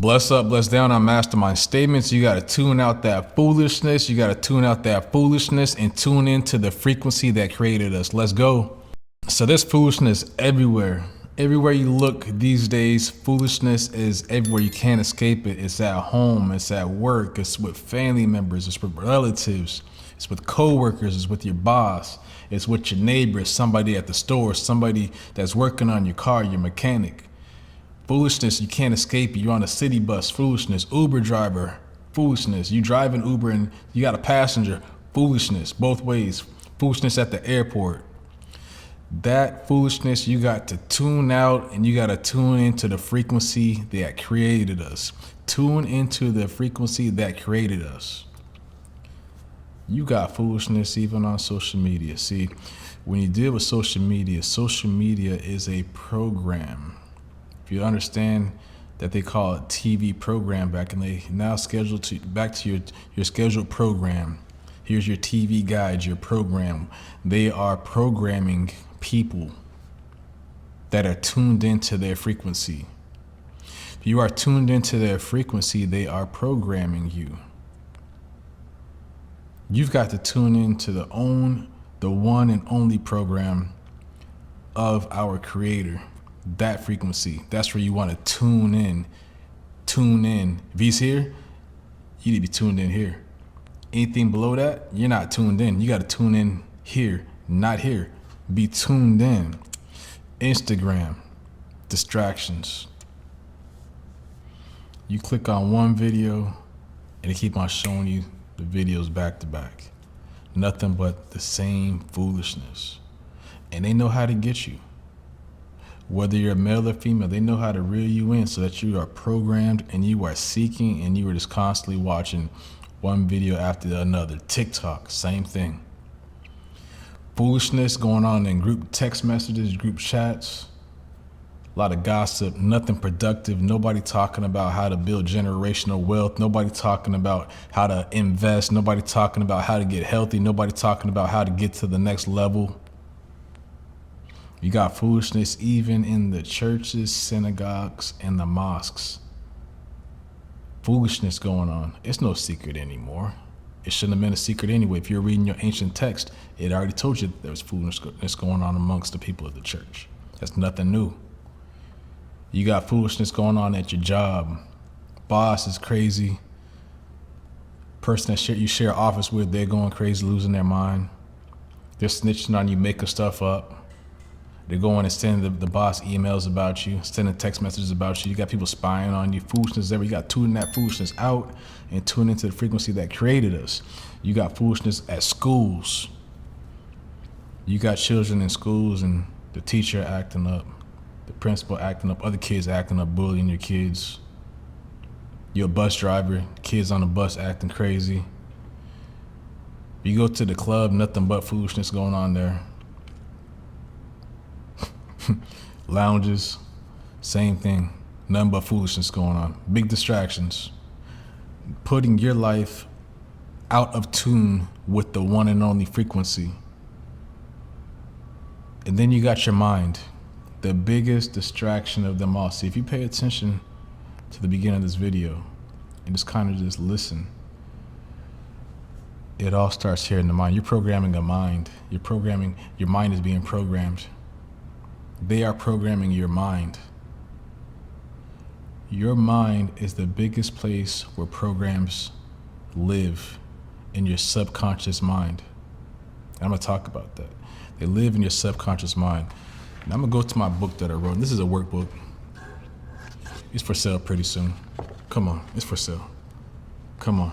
Bless up, bless down on Mastermind statements. You got to tune out that foolishness. You got to tune out that foolishness and tune into the frequency that created us. Let's go. So there's foolishness everywhere. Everywhere you look these days, foolishness is everywhere. You can't escape it. It's at home, it's at work, it's with family members, it's with relatives, it's with coworkers, it's with your boss, it's with your neighbors, somebody at the store, somebody that's working on your car, your mechanic. Foolishness, you can't escape it. You're on a city bus, foolishness. Uber driver, foolishness. You driving Uber and you got a passenger, foolishness. Both ways, foolishness at the airport. That foolishness, you got to tune out and you got to tune into the frequency that created us. Tune into the frequency that created us. You got foolishness even on social media. See, when you deal with social media is a program. If you understand that they call it TV program back and they now scheduled to back to your scheduled program. Here's your TV guide, your program. They are programming people that are tuned into their frequency. If you are tuned into their frequency, they are programming you. You've got to tune into the one and only program of our Creator. That frequency, that's where you want to tune in. If he's here, you need to be tuned in here. Anything below that, you're not tuned in. You got to tune in here, not here. Be tuned in. Instagram, distractions. You click on one video and it keep on showing you the videos back to back. Nothing but the same foolishness. And they know how to get you. Whether you're male or female, they know how to reel you in so that you are programmed and you are seeking and you are just constantly watching one video after another. TikTok, same thing. Foolishness going on in group text messages, group chats. A lot of gossip, nothing productive. Nobody talking about how to build generational wealth. Nobody talking about how to invest. Nobody talking about how to get healthy. Nobody talking about how to get to the next level. You got foolishness even in the churches, synagogues, and the mosques. Foolishness going on. It's no secret anymore. It shouldn't have been a secret anyway. If you're reading your ancient text, it already told you there was foolishness going on amongst the people of the church. That's nothing new. You got foolishness going on at your job. Boss is crazy. Person that you share office with, they're going crazy, losing their mind. They're snitching on you, making stuff up. They're going and sending the boss emails about you, sending text messages about you. You got people spying on you. Foolishness there. You got to tune that foolishness out and tune into the frequency that created us. You got foolishness at schools. You got children in schools and the teacher acting up, the principal acting up, other kids acting up, bullying your kids. You're a bus driver, kids on the bus acting crazy. You go to the club, nothing but foolishness going on there. Lounges, same thing. Nothing but foolishness going on. Big distractions. Putting your life out of tune with the one and only frequency. And then you got your mind, the biggest distraction of them all. See, if you pay attention to the beginning of this video and just kind of just listen, it all starts here in the mind. You're programming a mind. Your mind is being programmed. They are programming your mind. Your mind is the biggest place where programs live, in your subconscious mind. And I'm gonna talk about that. They live in your subconscious mind. And I'm gonna go to my book that I wrote. This is a workbook. It's for sale pretty soon. Come on, it's for sale. Come on.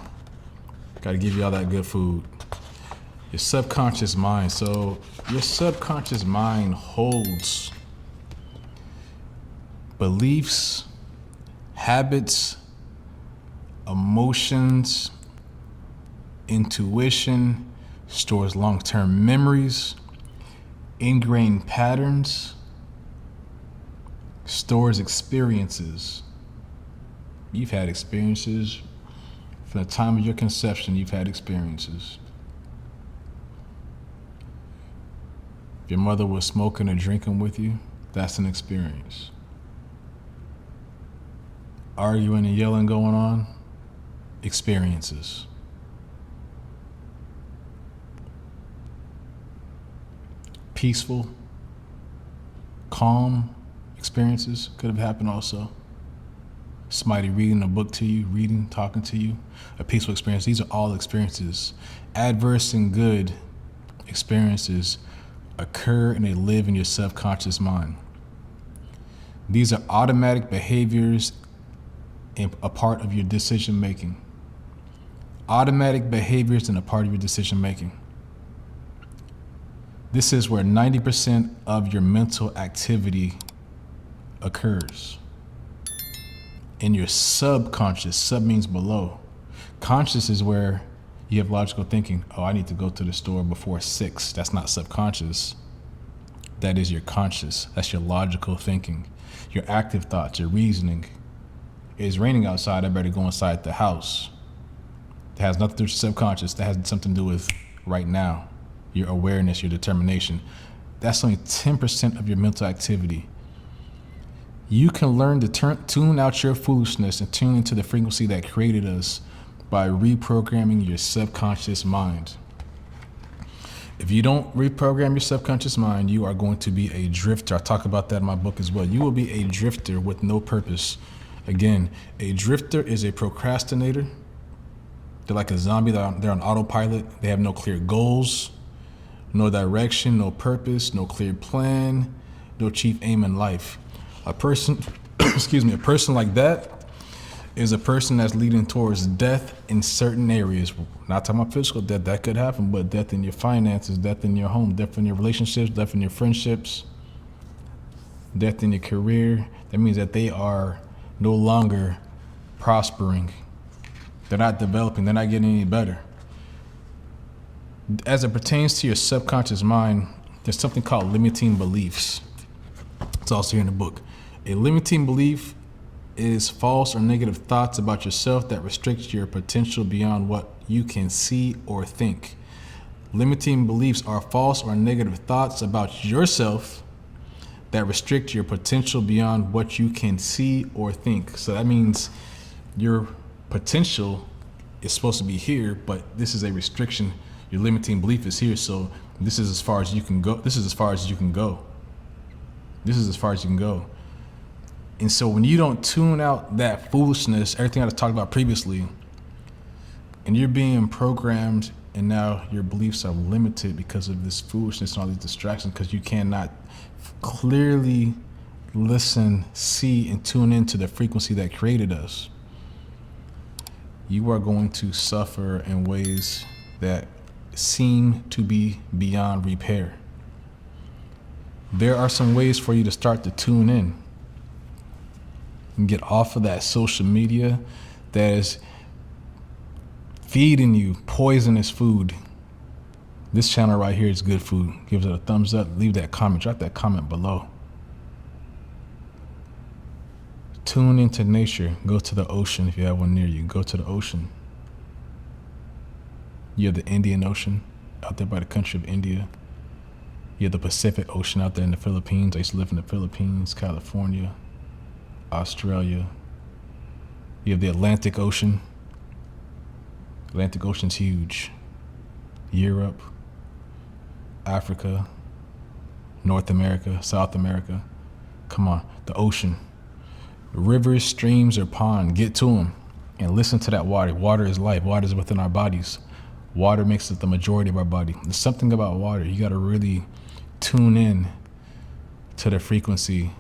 Gotta give you all that good food. Your subconscious mind. So your subconscious mind holds beliefs, habits, emotions, intuition, stores long-term memories, ingrained patterns, stores experiences. You've had experiences from the time of your conception. You've had experiences. If your mother was smoking or drinking with you, that's an experience. arguing and yelling going on, experiences. Peaceful, calm experiences could have happened also. Somebody reading a book to you, reading, talking to you, a peaceful experience. These are all experiences. Adverse and good experiences occur and they live in your subconscious mind. These are automatic behaviors and a part of your decision making. Automatic behaviors and a part of your decision making. This is where 90% of your mental activity occurs. In your subconscious, sub means below. Conscious is where you have logical thinking. Oh, I need to go to the store before 6. That's not subconscious. That is your conscious. That's your logical thinking. Your active thoughts, your reasoning. It's raining outside, I better go inside the house. That has nothing to do with your subconscious. That has something to do with right now. Your awareness, your determination. That's only 10% of your mental activity. You can learn to tune out your foolishness and tune into the frequency that created us by reprogramming your subconscious mind. If you don't reprogram your subconscious mind, you are going to be a drifter. I talk about that in my book as well. You will be a drifter with no purpose. Again, a drifter is a procrastinator. They're like a zombie. They're on autopilot. They have no clear goals, no direction, no purpose, no clear plan, no chief aim in life. A person, a person like that is a person that's leading towards death in certain areas. Not talking about physical death, that could happen, but death in your finances, death in your home, death in your relationships, death in your friendships, death in your career. That means that they are no longer prospering. They're not developing, they're not getting any better. As it pertains to your subconscious mind, there's something called limiting beliefs. It's also here in the book. A limiting belief is false or negative thoughts about yourself that restrict your potential beyond what you can see or think. Limiting beliefs are false or negative thoughts about yourself that restrict your potential beyond what you can see or think. So that means your potential is supposed to be here, but this is a restriction. Your limiting belief is here, so this is as far as you can go. This is as far as you can go. This is as far as you can go. And so when you don't tune out that foolishness, everything I talked about previously, and you're being programmed and now your beliefs are limited because of this foolishness and all these distractions, because you cannot clearly listen, see, and tune into the frequency that created us, you are going to suffer in ways that seem to be beyond repair. There are some ways for you to start to tune in and get off of that social media that is feeding you poisonous food. This channel right here is good food. Give it a thumbs up, leave that comment, drop that comment below. Tune into nature. Go to the ocean if you have one near you. Go to the ocean. You have the Indian Ocean out there by the country of India. You have the Pacific Ocean out there in the Philippines. I used to live in the Philippines, California, Australia. You have the Atlantic Ocean. Atlantic Ocean's huge. Europe, Africa, North America, South America. Come on, the ocean. Rivers, streams, or ponds, get to them and listen to that water. Water is life. Water is within our bodies. Water makes up the majority of our body. There's something about water. You got to really tune in to the frequency.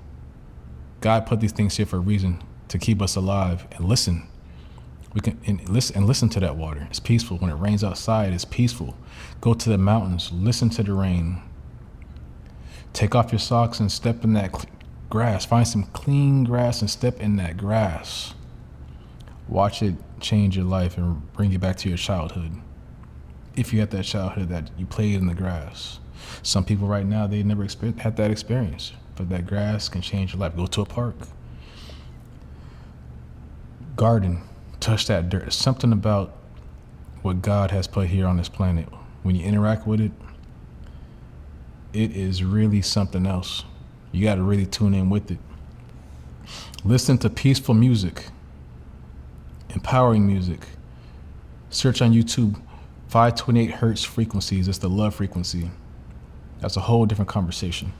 God put these things here for a reason, to keep us alive, and listen. We can listen to that water. It's peaceful. When it rains outside, it's peaceful. Go to the mountains, listen to the rain. Take off your socks and step in that grass. Find some clean grass and step in that grass. Watch it change your life and bring you back to your childhood. If you had that childhood that you played in the grass. Some people right now, they never had that experience, but that grass can change your life. Go to a park. Garden. Touch that dirt. There's something about what God has put here on this planet. When you interact with it, it is really something else. You got to really tune in with it. Listen to peaceful music. empowering music. Search on YouTube 528 hertz frequencies. It's the love frequency. That's a whole different conversation.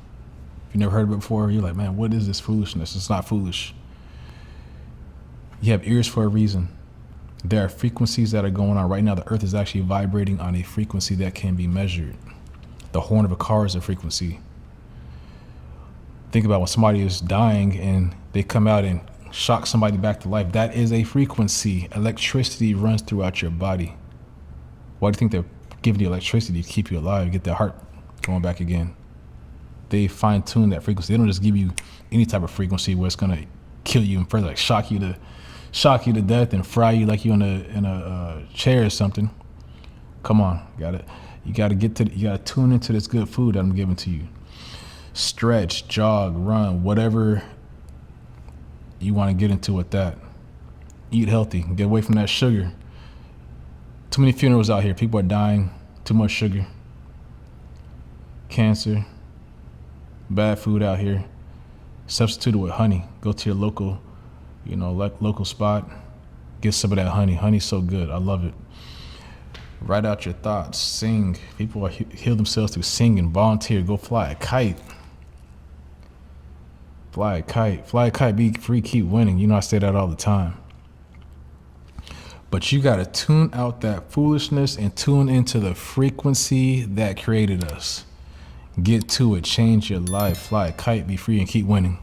If you never heard of it before, you're like, man, what is this foolishness? It's not foolish. You have ears for a reason. There are frequencies that are going on right now. The earth is actually vibrating on a frequency that can be measured. The horn of a car is a frequency. Think about when somebody is dying and they come out and shock somebody back to life. That is a frequency. Electricity runs throughout your body. Why do you think they're giving you electricity to keep you alive, get that heart going back again? They fine tune that frequency. They don't just give you any type of frequency where it's gonna kill you and further, like shock you to death and fry you like you're in a chair or something. Come on, you gotta tune into this good food that I'm giving to you. Stretch, jog, run, whatever you want to get into with that. Eat healthy, get away from that sugar. Too many funerals out here. People are dying, too much sugar. Cancer, bad food out here. Substitute it with honey. Go to your local, local spot. Get some of that honey. Honey's so good. I love it. Write out your thoughts. Sing. People heal themselves through singing. Volunteer. Go fly a kite. Fly a kite. Fly a kite. Be free. Keep winning. I say that all the time. But you got to tune out that foolishness and tune into the frequency that created us. Get to it. Change your life. Fly a kite. Be free and keep winning.